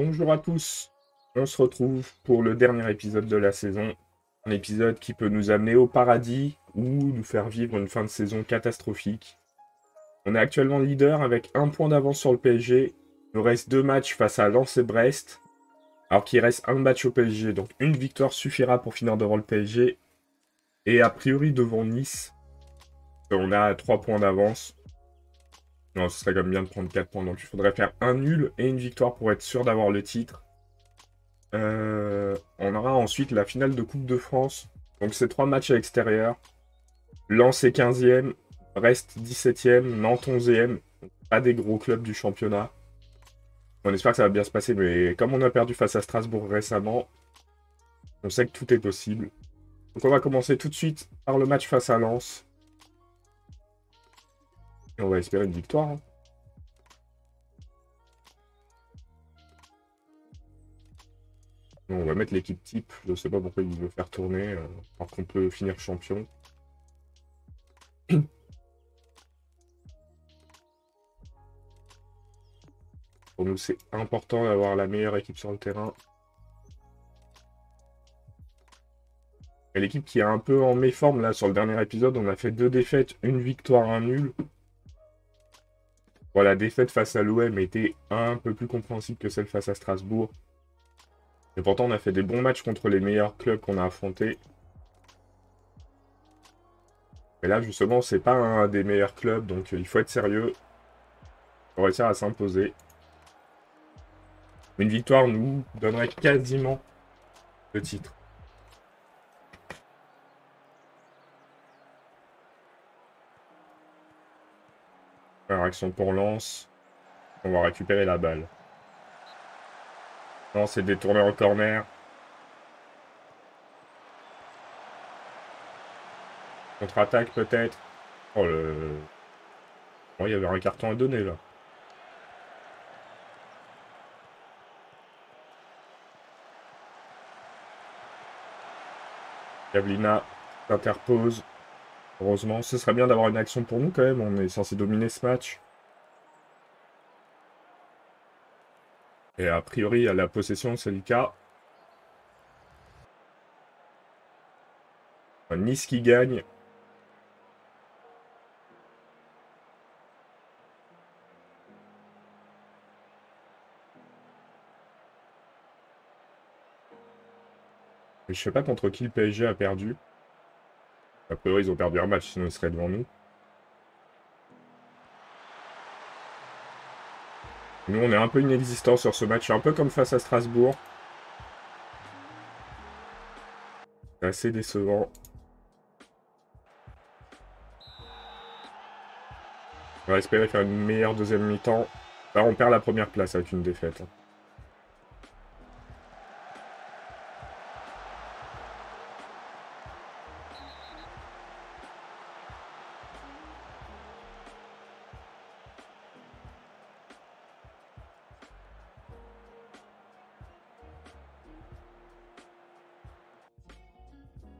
Bonjour à tous, on se retrouve pour le dernier épisode de la saison. Un épisode qui peut nous amener au paradis ou nous faire vivre une fin de saison catastrophique. On est actuellement leader avec un point d'avance sur le PSG. Il nous reste 2 matchs face à Lens et Brest. Alors qu'il reste un match au PSG, donc une victoire suffira pour finir devant le PSG. Et a priori devant Nice, on a 3 points d'avance. Non, ce serait quand même bien de prendre 4 points, donc il faudrait faire un nul et une victoire pour être sûr d'avoir le titre. On aura ensuite la finale de Coupe de France. Donc c'est 3 matchs à l'extérieur. Lens est 15e, Brest 17e, Nantes 11e. Pas des gros clubs du championnat. On espère que ça va bien se passer, mais comme on a perdu face à Strasbourg récemment, on sait que tout est possible. Donc on va commencer tout de suite par le match face à Lens. Et on va espérer une victoire, hein. On va mettre l'équipe type. Je sais pas pourquoi il veut faire tourner, alors qu'on peut finir champion. Pour nous, c'est important d'avoir la meilleure équipe sur le terrain. Et l'équipe qui est un peu en méforme, là, sur le dernier épisode, on a fait 2 défaites, une victoire, un nul. Bon, la défaite face à l'OM était un peu plus compréhensible que celle face à Strasbourg. Et pourtant, on a fait des bons matchs contre les meilleurs clubs qu'on a affrontés. Mais là, justement, c'est pas un des meilleurs clubs, donc il faut être sérieux pour réussir à s'imposer. Une victoire nous donnerait quasiment le titre. Alors, action pour Lens. On va récupérer la balle. Non, c'est détourné en corner. Contre-attaque peut-être. Oh le... Oh, il y avait un carton à donner là. Kablina s'interpose. Heureusement, ce serait bien d'avoir une action pour nous quand même. On est censé dominer ce match. Et a priori, à la possession, c'est le cas. Nice qui gagne. Et je sais pas contre qui le PSG a perdu. A priori, ils ont perdu un match, sinon ils seraient devant nous. Nous, on est un peu inexistants sur ce match, un peu comme face à Strasbourg. C'est assez décevant. On va espérer faire une meilleure deuxième mi-temps. Là, on perd la première place avec une défaite.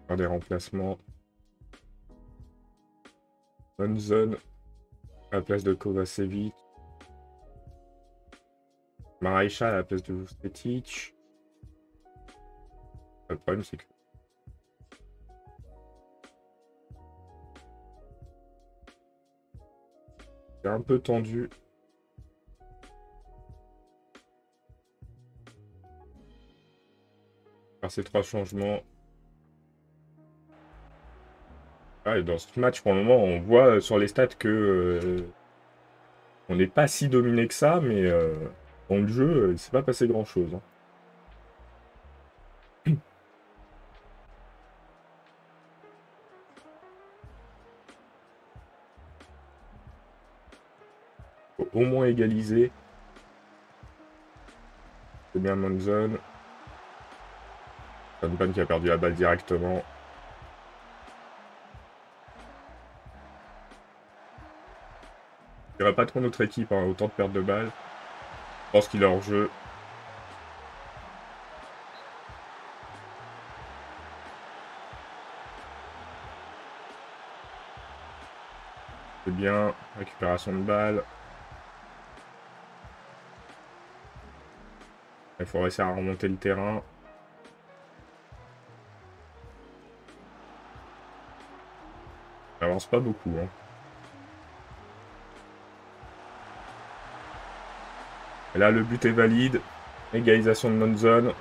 Un des remplacements. Bonne zone. À la place de Kovacevic. Marecha à la place de Vucetic. Le problème, c'est que... c'est un peu tendu. Par ces 3 changements. Ah, et dans ce match, pour le moment, on voit sur les stats que... on n'est pas si dominé que ça, mais dans le jeu, il s'est pas passé grand-chose, hein. Faut au moins égaliser. C'est bien Monzon. Van qui a perdu la balle directement. Je dirais pas trop notre équipe, hein, autant de pertes de balles. Je pense qu'il est hors jeu. C'est bien. Récupération de balles. Il faut réussir à remonter le terrain. Ça avance pas beaucoup, hein. Et là, le but est valide. Égalisation de Monzon.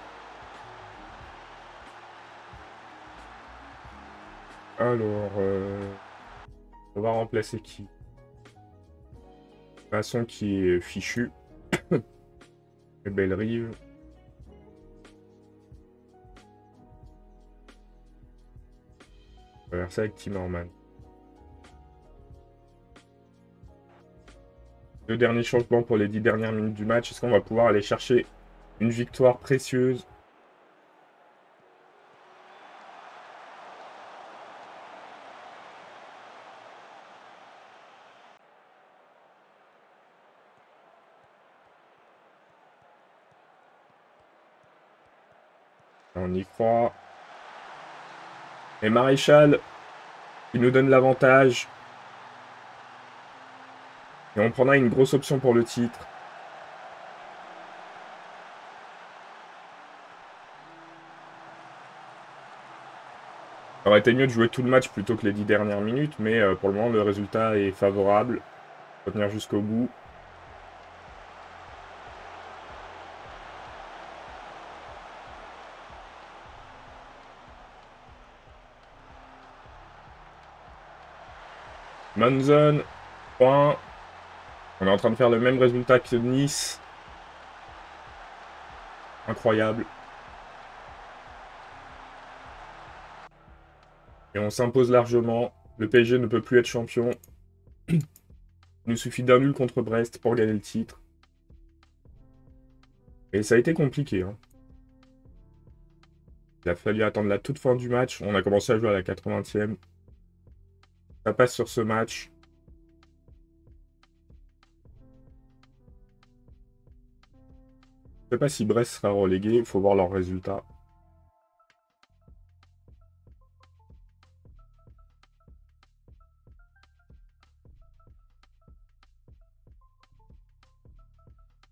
Alors, on va remplacer qui? Masson qui est fichu. Et Bellerive. On va faire ça avec Timmerman. Deux derniers changements pour les 10 dernières minutes du match. Est-ce qu'on va pouvoir aller chercher une victoire précieuse? On y croit. Et Maréchal, il nous donne l'avantage. Et on prendra une grosse option pour le titre. Ça aurait été mieux de jouer tout le match plutôt que les 10 dernières minutes, mais pour le moment, le résultat est favorable. Il faut tenir jusqu'au bout. Monzon, point. On est en train de faire le même résultat que Nice. Incroyable. Et on s'impose largement. Le PSG ne peut plus être champion. Il nous suffit d'un nul contre Brest pour gagner le titre. Et ça a été compliqué, hein. Il a fallu attendre la toute fin du match. On a commencé à jouer à la 80e. Ça passe sur ce match. Je ne sais pas si Brest sera relégué. Il faut voir leurs résultats.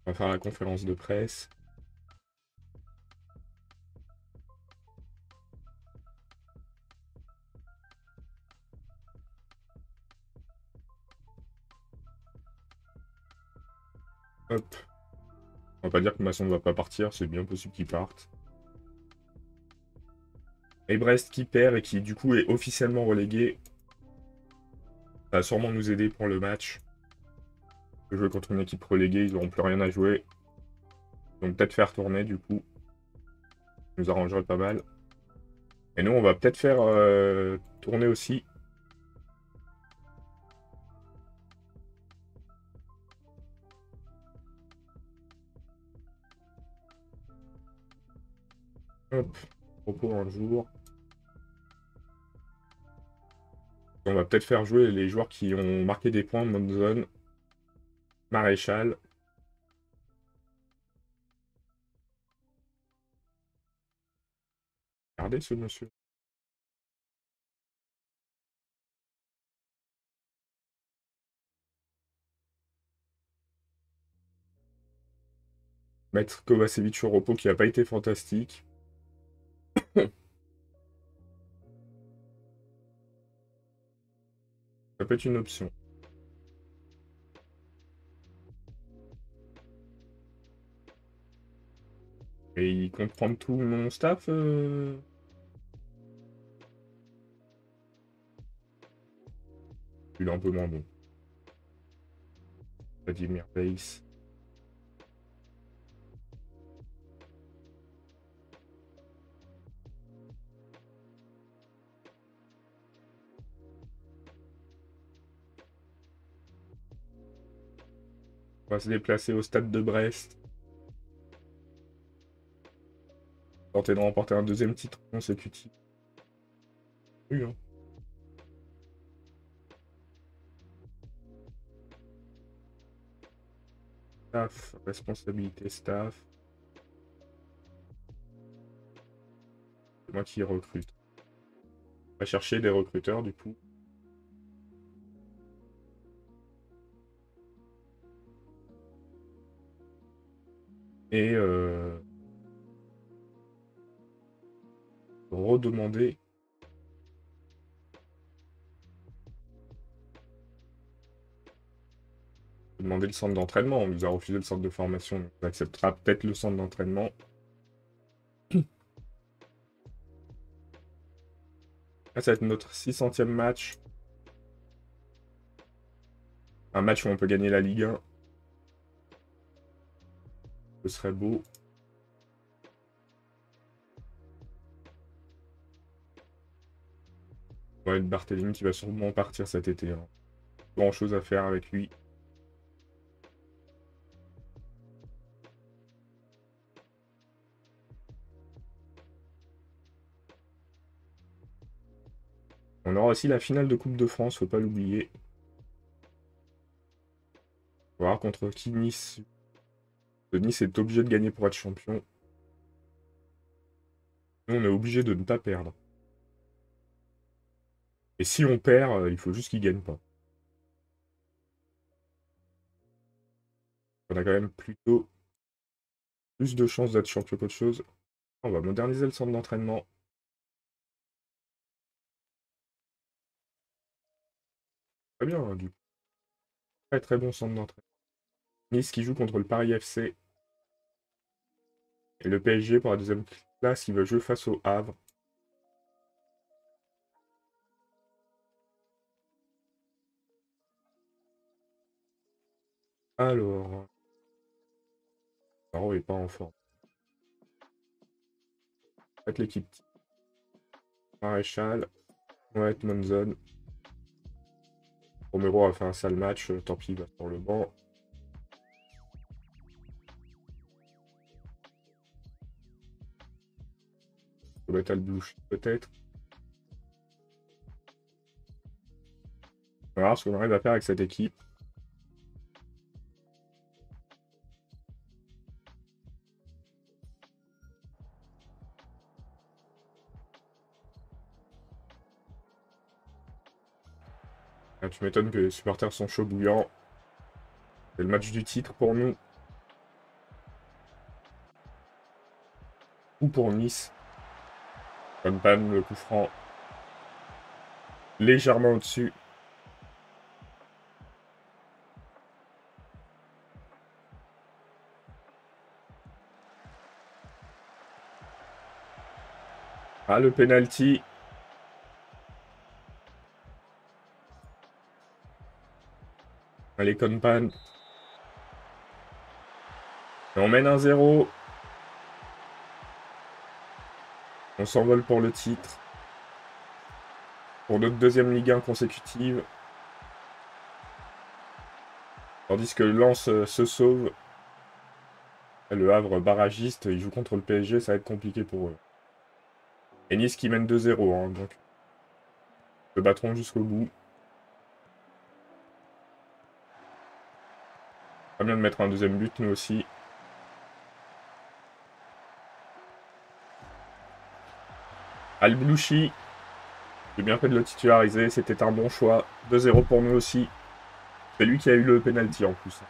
On va faire la conférence de presse. Hop. On va pas dire que Masson ne va pas partir. C'est bien possible qu'il parte. Et Brest qui perd et qui du coup est officiellement relégué. Ça va sûrement nous aider pour le match. Jouer contre une équipe reléguée, ils n'auront plus rien à jouer. Donc peut-être faire tourner du coup. Ça nous arrangerait pas mal. Et nous on va peut-être faire tourner aussi. Hop. Repos un jour. On va peut-être faire jouer les joueurs qui ont marqué des points, Monzon, Maréchal. Regardez ce monsieur. Mettre Kovacevic au repos qui n'a pas été fantastique. Ça peut être une option. Et il compte prendre tout mon staff Il est un peu moins bon. Vladimir Weiss. On va se déplacer au stade de Brest. Tenter de remporter un deuxième titre consécutif. Oui, hein. Staff, responsabilité staff. C'est moi qui recrute. On va chercher des recruteurs du coup. Et redemander. Demander le centre d'entraînement. On nous a refusé le centre de formation. Donc on acceptera peut-être le centre d'entraînement. Là, ça va être notre 600e match. Un match où on peut gagner la Ligue 1. Ce serait beau. Ouais, Barthélémy qui va sûrement partir cet été. Hein. Grand chose à faire avec lui. On aura aussi la finale de Coupe de France, faut pas l'oublier. On va voir contre qui Nice. Nice est obligé de gagner pour être champion. Nous, on est obligé de ne pas perdre. Et si on perd, il faut juste qu'ils gagnent pas. On a quand même plutôt plus de chances d'être champion qu'autre chose. On va moderniser le centre d'entraînement. Très bien, hein, du coup. Très très bon centre d'entraînement. Nice qui joue contre le Paris FC. Et le PSG pour la deuxième place, il va jouer face au Havre. Alors... Caro n'est pas en forme. Peut-être l'équipe. Maréchal. Ouais, Monzon. Romero a fait un sale match, tant pis, il va sur le banc. On va mettre Alblouch, peut-être. On va voir ce qu'on arrive à faire avec cette équipe. Ah, tu m'étonnes que les supporters sont chauds bouillants. C'est le match du titre pour nous. Ou pour Nice. Bonne panne, le coup franc. Légèrement au-dessus. Ah, le penalty. Allez, Conpan. Et on mène 1-0. On s'envole pour le titre. Pour notre deuxième Ligue 1 consécutive. Tandis que Lens se sauve. Et le Havre barragiste, il joue contre le PSG, ça va être compliqué pour eux. Et Nice qui mène 2-0, hein, donc ils se battront jusqu'au bout. Pas bien de mettre un deuxième but, nous aussi. Alblouchi. J'ai bien fait de le titulariser, c'était un bon choix. 2-0 pour nous aussi. C'est lui qui a eu le penalty en plus.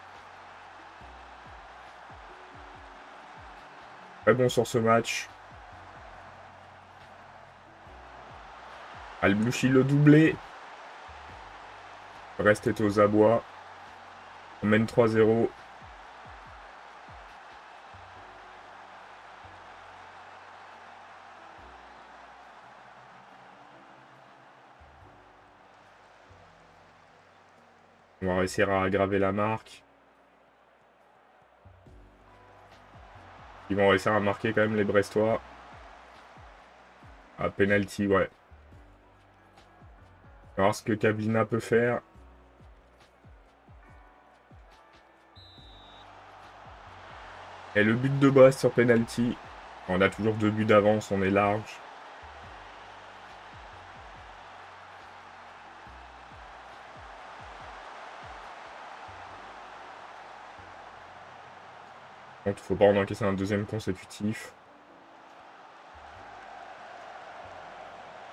Très bon sur ce match. Alblouchi le doublé. Le reste est aux abois. On mène 3-0. On va réussir à aggraver la marque. Ils vont réussir à marquer quand même les Brestois. Ah, penalty, ouais. On va voir ce que Kablina peut faire. Et le but de Brest sur penalty. On a toujours 2 buts d'avance, on est large. Donc il faut pas en encaisser un deuxième consécutif.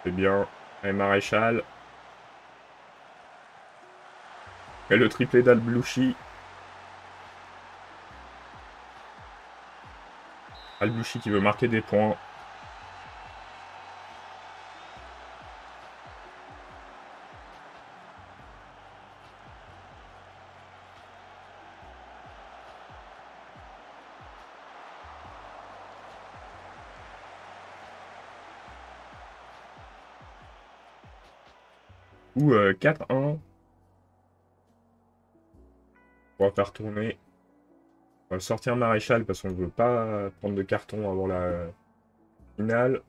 C'est bien. Et Maréchal. Et le triplé d'Alblouchi. Alblouchi qui veut marquer des points. Ou 4-1. On va faire tourner. On va sortir Maréchal parce qu'on ne veut pas prendre de carton avant la finale.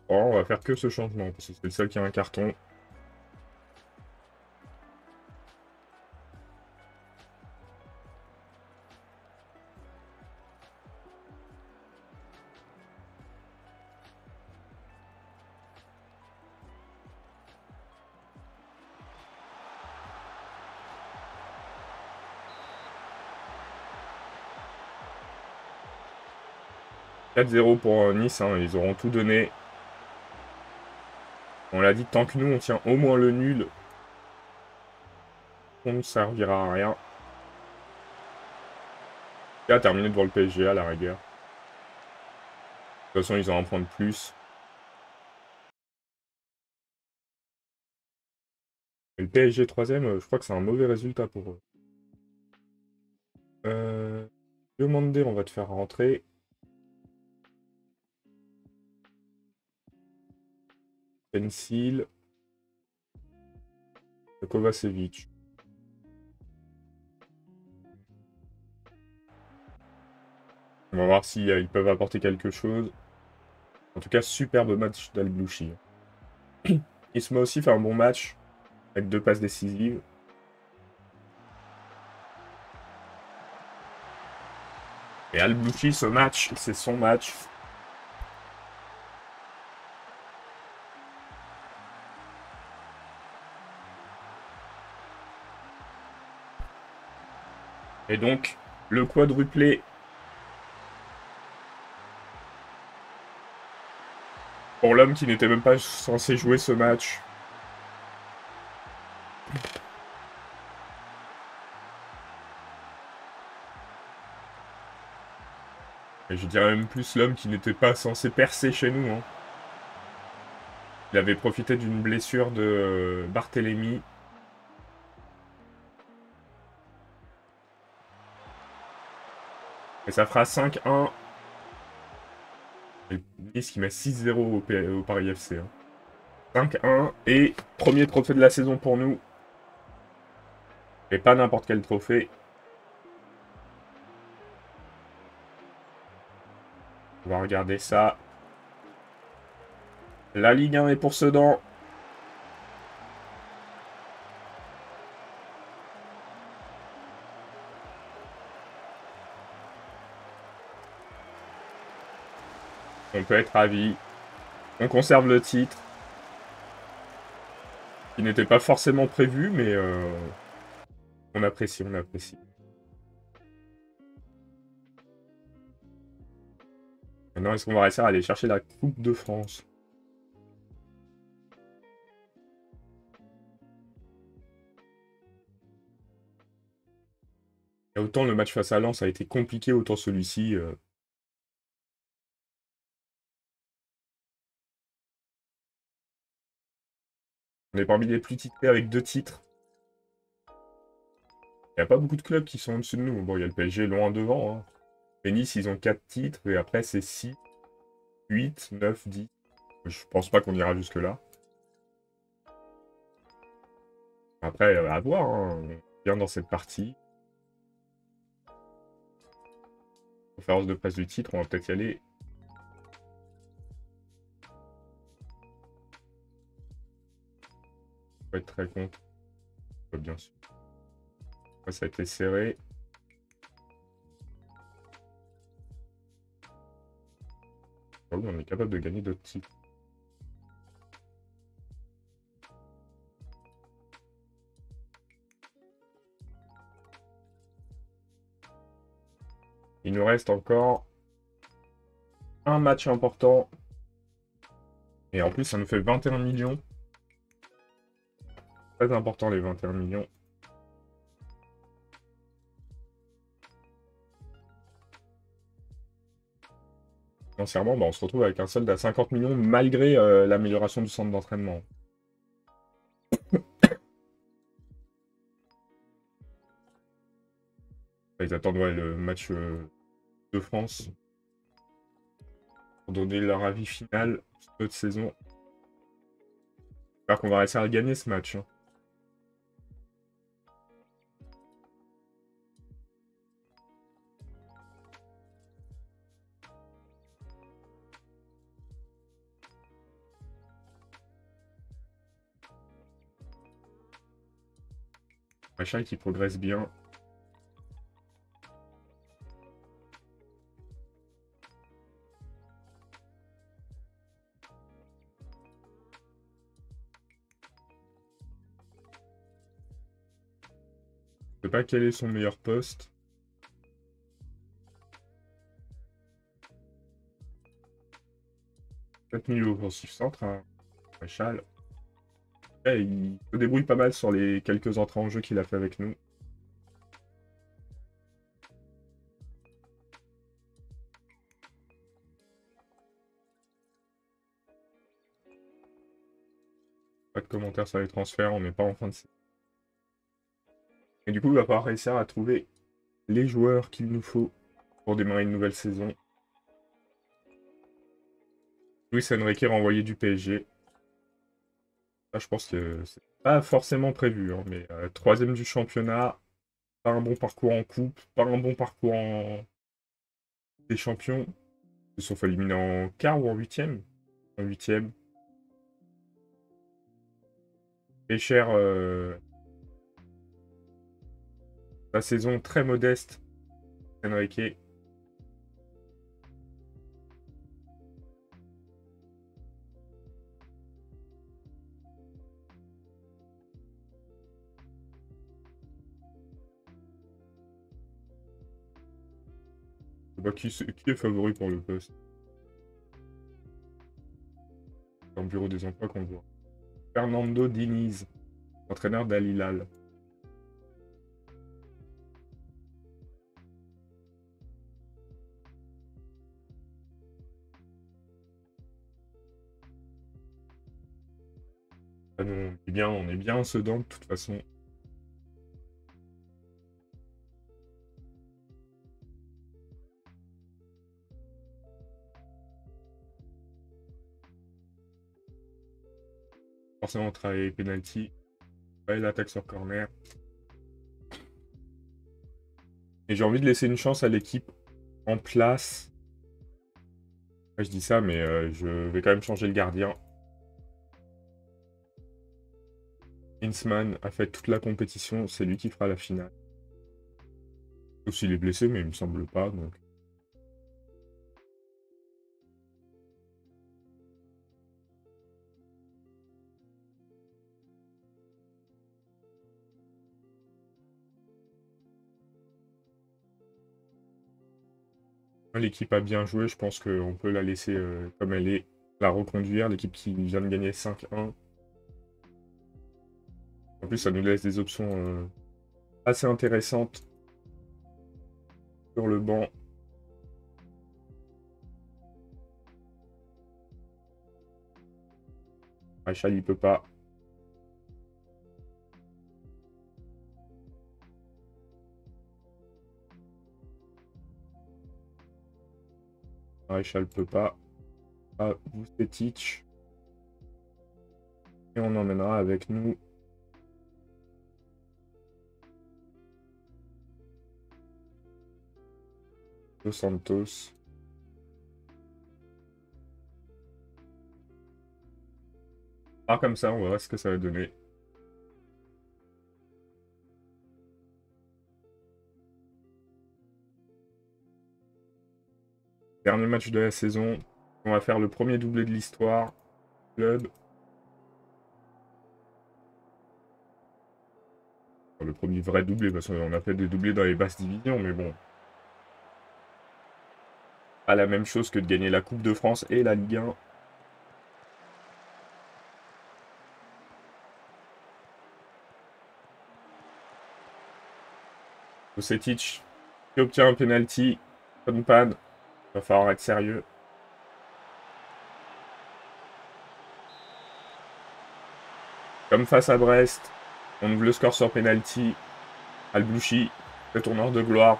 Oh, on va faire que ce changement parce que c'est le seul qui a un carton. « 4-0 pour Nice, hein, ils auront tout donné. On l'a dit, tant que nous on tient au moins le nul, on ne servira à rien. Et à terminer devant le PSG à la rigueur. De toute façon, ils ont un point de plus. Et le PSG 3ème, je crois que c'est un mauvais résultat pour eux. Demander, on va te faire rentrer. Pencil. Kovacevic. On va voir si ils peuvent apporter quelque chose. En tout cas, superbe match d'Al-Blouchi. Isma aussi fait un bon match, avec 2 passes décisives. Et Al-Blouchi, ce match, c'est son match. Et donc, le quadruplé pour l'homme qui n'était même pas censé jouer ce match. Et je dirais même plus l'homme qui n'était pas censé percer chez nous. Hein. Il avait profité d'une blessure de Barthélemy. Et ça fera 5-1. Et Nice qui met 6-0 au Paris FC. Hein. 5-1. Et premier trophée de la saison pour nous. Et pas n'importe quel trophée. On va regarder ça. La Ligue 1 est pour Sedan. On peut être ravi. On conserve le titre. Qui n'était pas forcément prévu, mais on apprécie, on apprécie. Maintenant, est-ce qu'on va réussir à aller chercher la Coupe de France? Et autant le match face à Lens a été compliqué, autant celui-ci... On est parmi les plus titrés avec 2 titres. Il n'y a pas beaucoup de clubs qui sont au-dessus de nous. Bon, il y a le PSG loin devant. Hein. Et Nice, ils ont 4 titres, et après c'est 6, 8, 9, 10. Je pense pas qu'on ira jusque-là. Après, à voir. Hein. On est bien dans cette partie. Conférence de presse du titre, on va peut-être y aller. On va être très content. Bien sûr. Ouais, ça a été serré. Oh, on est capable de gagner d'autres titres. Il nous reste encore un match important. Et en plus, ça nous fait 21 millions. Très important, les 21 millions. Financièrement, bah, on se retrouve avec un solde à 50 millions malgré l'amélioration du centre d'entraînement. Ils attendent le match de France pour donner leur avis final sur notre saison. J'espère qu'on va réussir à gagner ce match. Hein. Machin qui progresse bien. Je sais pas quel est son meilleur poste. Peut-être milieu offensif centre, hein. Machal. Ouais, il se débrouille pas mal sur les quelques entrées en jeu qu'il a fait avec nous. Pas de commentaires sur les transferts, on n'est pas en fin de saison. Et du coup, il va falloir réussir à trouver les joueurs qu'il nous faut pour démarrer une nouvelle saison. Luis Enrique renvoyé du PSG. Là, je pense que c'est pas forcément prévu, hein, mais troisième du championnat, pas un bon parcours en coupe, pas un bon parcours en des champions. Ils se sont fait éliminer en quart ou en huitième? En huitième. Et cher, la saison très modeste, Enrique. Bah, qui est favori pour le poste? Dans le bureau des emplois qu'on voit. Fernando Diniz, entraîneur d'Al Hilal. Ah non, on est bien en Sedan de toute façon. Forcément, travailler penalty. Ouais, l'attaque sur corner. Et j'ai envie de laisser une chance à l'équipe en place. Ouais, je dis ça, mais je vais quand même changer le gardien. Hinsman a fait toute la compétition, c'est lui qui fera la finale. Sauf s'il est blessé, mais il me semble pas, donc. L'équipe a bien joué, je pense qu'on peut la laisser comme elle est, la reconduire. L'équipe qui vient de gagner 5-1. En plus, ça nous laisse des options assez intéressantes sur le banc. Maréchal, il peut pas. Maréchal peut pas. Ah, Vucetic. Et on emmènera avec nous Dos Santos. Ah, comme ça, on verra ce que ça va donner. Dernier match de la saison. On va faire le premier doublé de l'histoire. Club. Enfin, le premier vrai doublé, parce qu'on a fait des doublés dans les basses divisions, mais bon. Pas la même chose que de gagner la Coupe de France et la Ligue 1. Vucetic qui obtient un penalty. Bonne panne. Il va falloir être sérieux. Comme face à Brest, on ouvre le score sur penalty. Al-Blouchi, le tourneur de gloire.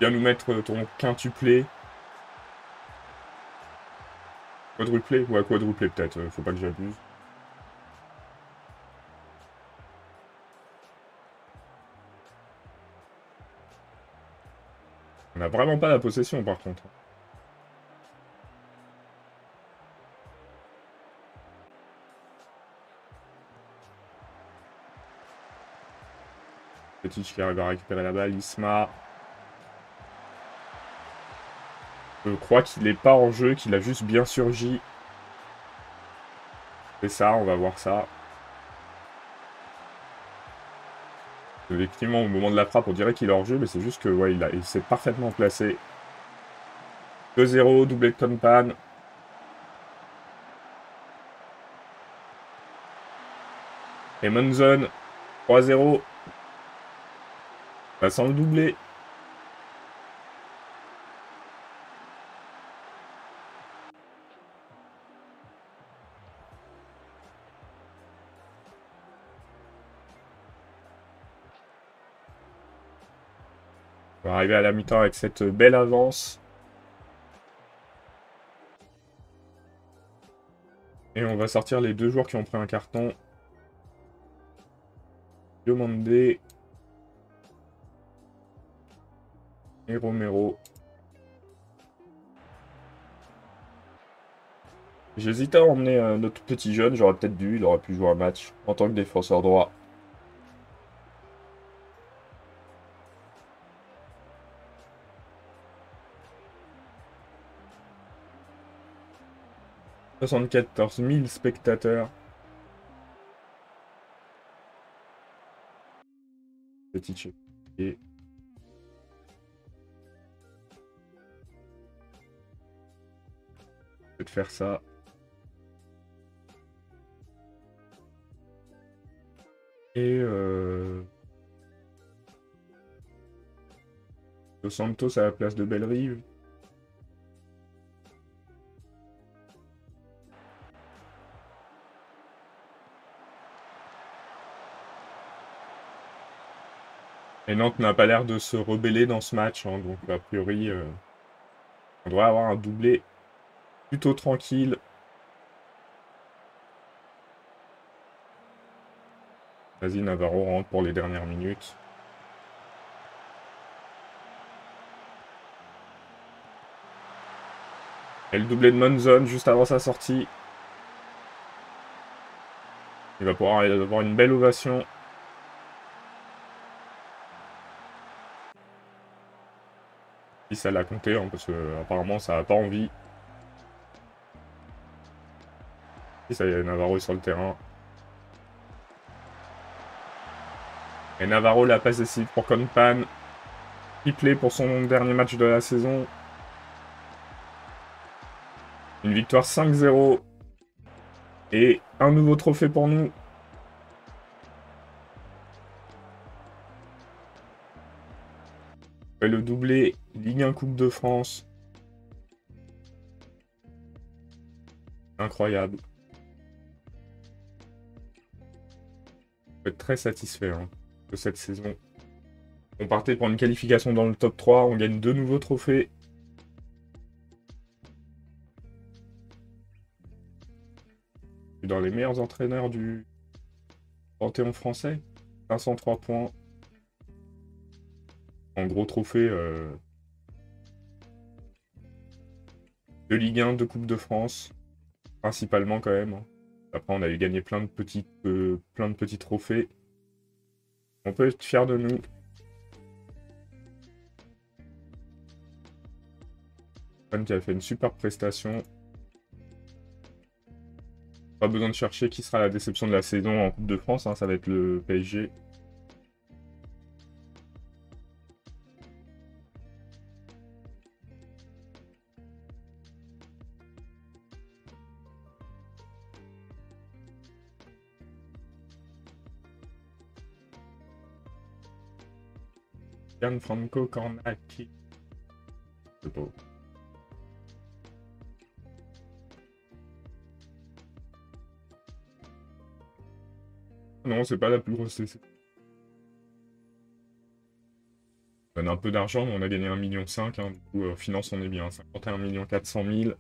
Vient nous mettre ton quintuplé. Quadruplé? Ouais, quadruplé peut-être, faut pas que j'abuse. On n'a vraiment pas la possession par contre. Petit qui arrive à récupérer la balle, Isma. Je crois qu'il n'est pas en jeu, qu'il a juste bien surgi. C'est ça, on va voir ça. Effectivement, au moment de la frappe, on dirait qu'il est hors jeu, mais c'est juste que ouais, il s'est parfaitement placé. 2-0, doublé de Tonpan. Emonson, 3-0. Passant le doublé. On va arriver à la mi-temps avec cette belle avance. Et on va sortir les 2 joueurs qui ont pris un carton. Diomandé et Romero. J'hésitais à emmener notre petit jeune, j'aurais peut-être dû, il aurait pu jouer un match en tant que défenseur droit. « 74 000 spectateurs. » Petit jeu. Et de faire ça. Et Dos Santos à la place de Bellerive. Et Nantes n'a pas l'air de se rebeller dans ce match, hein, donc a priori, on devrait avoir un doublé plutôt tranquille. Vas-y, Navarro rentre pour les dernières minutes. Et le doublé de Monzon juste avant sa sortie. Il va pouvoir avoir une belle ovation. Si ça l'a compté, hein, parce que apparemment ça n'a pas envie. Et ça y est, Navarro est sur le terrain. Et Navarro la passe décisive pour Conpan. Triplé pour son dernier match de la saison. Une victoire 5-0. Et un nouveau trophée pour nous. Et le doublé Ligue 1 Coupe de France. Incroyable. On peut être très satisfait hein, de cette saison. On partait pour une qualification dans le top 3. On gagne 2 nouveaux trophées. Dans les meilleurs entraîneurs du Panthéon français. 503 points. En gros trophée de Ligue 1, de Coupe de France. Principalement quand même. Hein. Après, on a eu gagné plein de petits trophées. On peut être fier de nous. Qui a fait une super prestation. Pas besoin de chercher qui sera la déception de la saison en Coupe de France. Hein, ça va être le PSG. Gianfranco Cornacchi. C'est beau. Non, c'est pas la plus grosse. On a un peu d'argent, mais on a gagné 1,5 million. Hein, du coup, finance, on est bien. 51 400 000.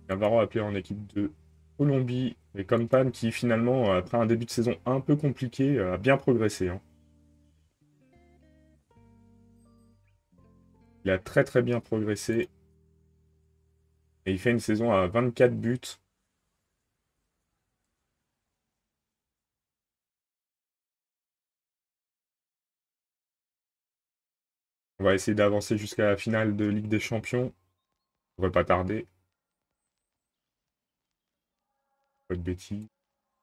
Navarro appelé en équipe de Colombie. Et Compan qui, finalement, après un début de saison un peu compliqué, a bien progressé. Hein. Il a très très bien progressé. Et il fait une saison à 24 buts. On va essayer d'avancer jusqu'à la finale de Ligue des Champions. On devrait pas tarder. Pas de bêtises.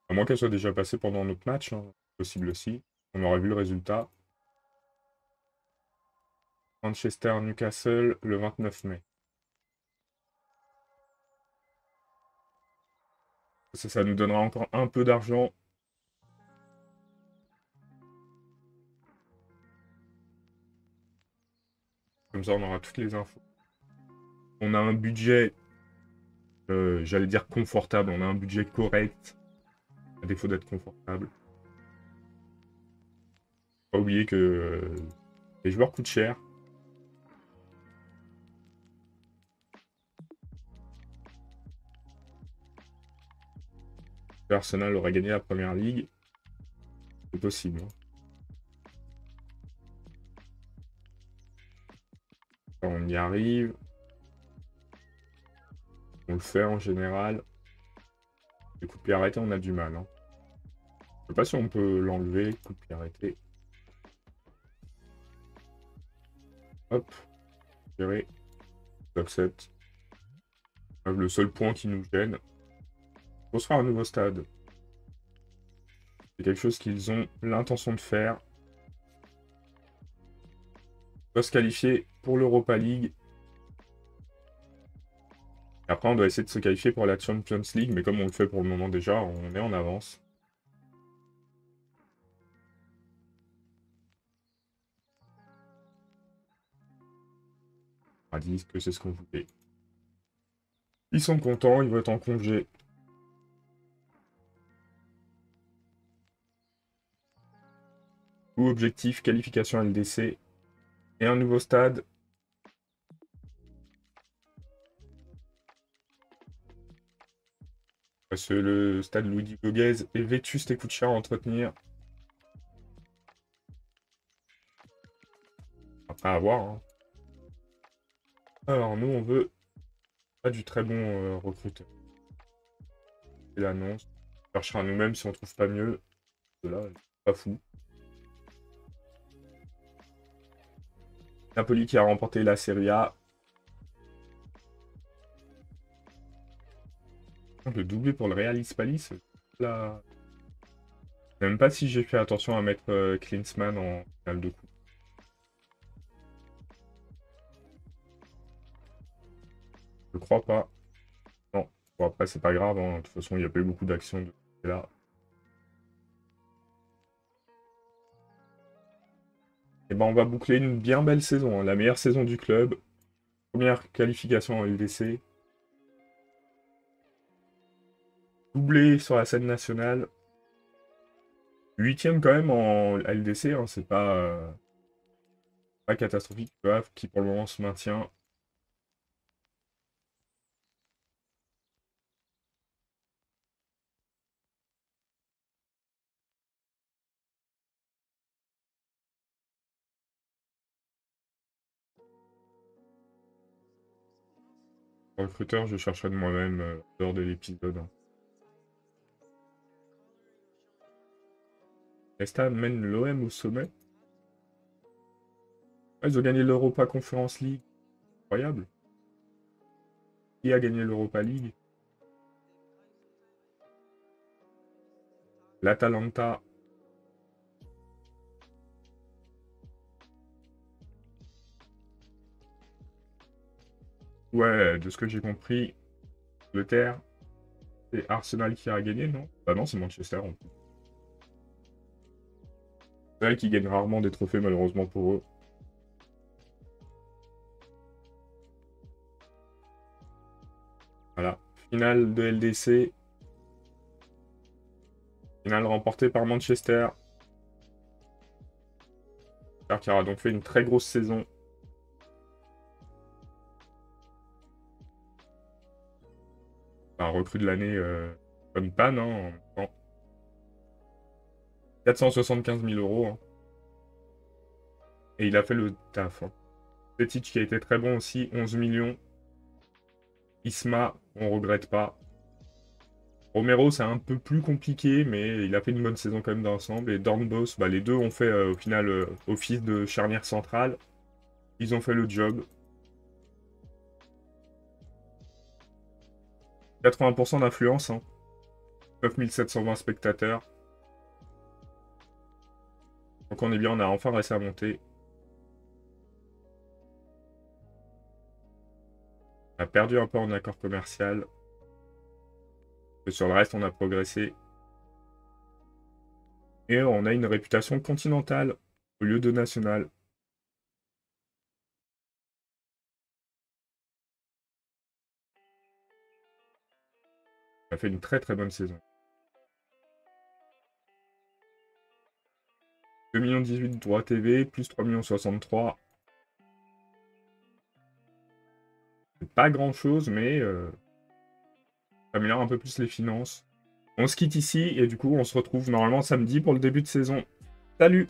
À moins qu'elle soit déjà passée pendant notre match, hein. Possible aussi. On aurait vu le résultat. Manchester-Newcastle le 29 mai. Ça nous donnera encore un peu d'argent. Comme ça, on aura toutes les infos. On a un budget, j'allais dire confortable. On a un budget correct, à défaut d'être confortable. Pas oublier que les joueurs coûtent cher. Arsenal aurait gagné la première ligue. C'est possible, hein. On y arrive. On le fait en général. Les coups de pied arrêtés, on a du mal, hein. Je sais pas si on peut l'enlever, coup de pied arrêté. Hop. Gérer. J'accepte. Le seul point qui nous gêne. Faut se faire un nouveau stade. C'est quelque chose qu'ils ont l'intention de faire. On doit se qualifier pour l'Europa League. Et après, on doit essayer de se qualifier pour la Champions League, mais comme on le fait pour le moment déjà, on est en avance. On a dit que c'est ce qu'on voulait. Ils sont contents, ils vont être en congé. Ou objectif, qualification LDC. Et un nouveau stade. Parce que le stade Louis Duboguez est vétuste et coûte cher à entretenir. Après, à voir, hein. Alors, nous, on veut pas du très bon recruteur. C'est l'annonce. On cherchera nous-mêmes si on trouve pas mieux. Là, pas fou. Napoli qui a remporté la Serie A. Le doublé pour le Real Hispalis. Là... Je sais même pas si j'ai fait attention à mettre Klinsmann en finale de coupe. Je crois pas. Non. Bon, après, c'est pas grave, hein. De toute façon, il n'y a pas eu beaucoup d'actions de là. Et ben, on va boucler une bien belle saison, hein. La meilleure saison du club. Première qualification en LDC. Doublé sur la scène nationale. 8e quand même en LDC, hein. C'est pas catastrophique. Le Havre qui pour le moment se maintient. Recruteur, je chercherai de moi-même lors de l'épisode, hein. Esta mène l'OM au sommet. Ah, ils ont gagné l'Europa Conference League. Incroyable. Qui a gagné l'Europa League? L'Atalanta. Ouais, de ce que j'ai compris, Terre, c'est Arsenal qui a gagné, non? Bah non, c'est Manchester en plus. C'est elle qui gagne rarement des trophées, malheureusement pour eux. Voilà. Finale de LDC. Finale remportée par Manchester. Qui aura donc fait une très grosse saison. Un recrue de l'année comme Pan, hein, en même temps. 475 000 euros, hein. Et il a fait le taf, hein. Petic qui a été très bon aussi, 11 millions. Isma, on regrette pas. Romero, c'est un peu plus compliqué, mais il a fait une bonne saison quand même d'ensemble. Et Dornbos, bah, les deux ont fait au final office de charnière centrale. Ils ont fait le job. 80% d'influence, hein. 9720 spectateurs. Donc on est bien, on a enfin réussi à monter. On a perdu un peu en accord commercial. Mais sur le reste, on a progressé. Et on a une réputation continentale au lieu de nationale. On a fait une très très bonne saison. 2,18 millions de droits TV, plus 3,63 millions. C'est pas grand chose, mais ça améliore un peu plus les finances. On se quitte ici et du coup, on se retrouve normalement samedi pour le début de saison. Salut!